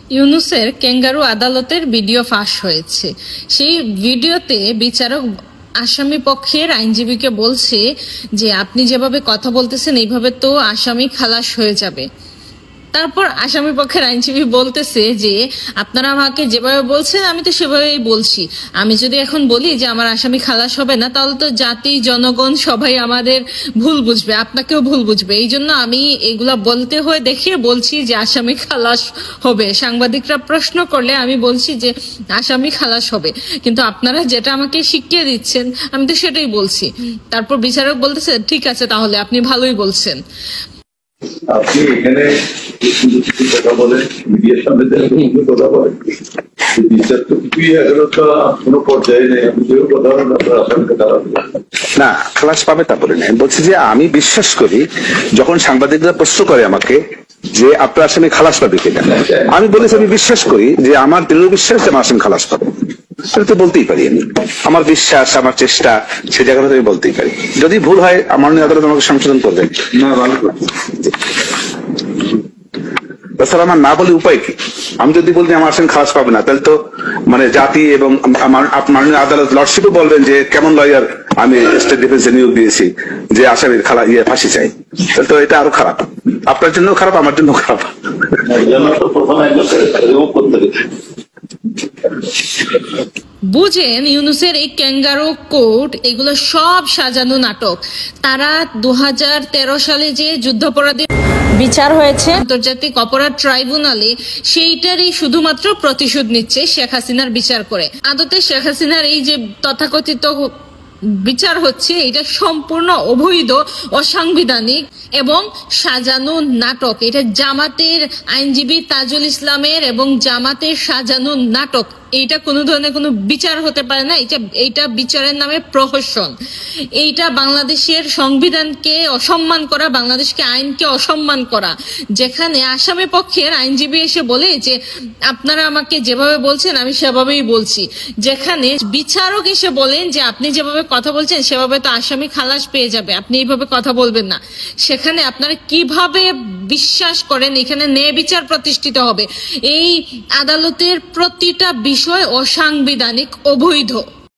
ইউনূসের kangaroo আদালতের video ফাঁস হয়েছে। সেই ভিডিওতে বিচারক আসামি পক্ষের আইনজীবীকে বলছে যে আপনি যেভাবে কথা বলতেছেন এইভাবে তো আসামি খালাস হয়ে যাবে। তারপর আসামি পক্ষের আইনজীবী বলতেছে যে আপনারা আমাকে যেভাবে বলছেন আমি তো সেভাবেই বলছি, আমি যদি এখন বলি যে আমার আসামি খালাস হবে না তাহলে তো জাতি জনগণ সবাই আমাদের ভুল বুঝবে, আপনাকেও ভুল বুঝবে। এই জন্য আমি এগুলা বলতে হয়ে দেখিয়ে বলছি যে আসামি খালাস হবে। সাংবাদিকরা প্রশ্ন করলে আমি বলছি যে আসামি খালাস হবে, কিন্তু আপনারা যেটা আমাকে শিখিয়ে দিচ্ছেন আমি তো সেটাই বলছি। তারপর বিচারক বলতেছে ঠিক আছে তাহলে আপনি ভালোই বলছেন। আপনি এখানে কথা বলেন, মিডিয়ার সামনে কথা বলেন, বিচার তো কিছুই এগারোটা কোনো পর্যায়ে নেই। আপনি যেও কথা বলেন আপনার আসামিকে খারাপ না, খালাস পাবে তা বলে নেই। বলছি যে আমি বিশ্বাস করি যখন সাংবাদিকরা প্রশ্ন করে আমাকে যে আপনার আসামি খালাস পাবে কিনা, আমি বলেছি আমি বিশ্বাস করি যে আমার দৃঢ় বিশ্বাস যে আমার আসামি খালাস পাবে। সেটা তো বলতেই পারি আমি, আমার বিশ্বাস আমার চেষ্টা সে জায়গাটা আমি বলতেই পারি। যদি ভুল হয় আমার আদালত আমাকে সংশোধন করবেন। না ভালো তাছাড়া আমার না বলে উপায় কি? আমি যদি বলি আমার আসামি খালাস পাবে না তাহলে তো মানে জাতি এবং আমার মাননীয় আদালত লর্ডশিপও বলবেন যে কেমন লয়ার আমি স্টেট ডিফেন্সে নিয়োগ দিয়েছি যে আসামির ফাঁসি চাই। তাহলে তো এটা আরো খারাপ, আপনার জন্য খারাপ আমার জন্য খারাপ। বুঝেন ইউনূসের এই ক্যাঙ্গারু কোর্ট এগুলো সব সাজানো নাটক। তারা 2013 সালে যে যুদ্ধাপরাধী বিচার হয়েছে আন্তর্জাতিক অপরাধ ট্রাইব্যুনালে সেইটারই শুধুমাত্র প্রতিশোধ নিচ্ছে শেখ হাসিনার বিচার করে। আদতে শেখ হাসিনার এই যে তথাকথিত বিচার হচ্ছে এটা সম্পূর্ণ অবৈধ, অসাংবিধানিক এবং সাজানো নাটক। এটা জামাতের আইনজীবী তাজুল ইসলামের এবং জামাতের সাজানো নাটক। এইটা কোনো ধরনের কোনো বিচার হতে পারে না। এইটা বিচারের নামে প্রহসন। এইটা বাংলাদেশের সংবিধানকে অসম্মান করা, বাংলাদেশকে আইনকে অসম্মান করা। যেখানে আসামি পক্ষের আইনজীবী এসে বলে যে আপনারা আমাকে যেভাবে বলছেন আমি সেভাবেই বলছি, যেখানে বিচারক এসে বলেন যে আপনি যেভাবে কথা বলছেন সেভাবে তো আসামি খালাস পেয়ে যাবে, আপনি এইভাবে কথা বলবেন না। সেখানে আপনারা কিভাবে বিশ্বাস করেন এখানে ন্যায় বিচার প্রতিষ্ঠিত হবে? এই আদালতের প্রতিটা বিষয় অসাংবিধানিক, অবৈধ।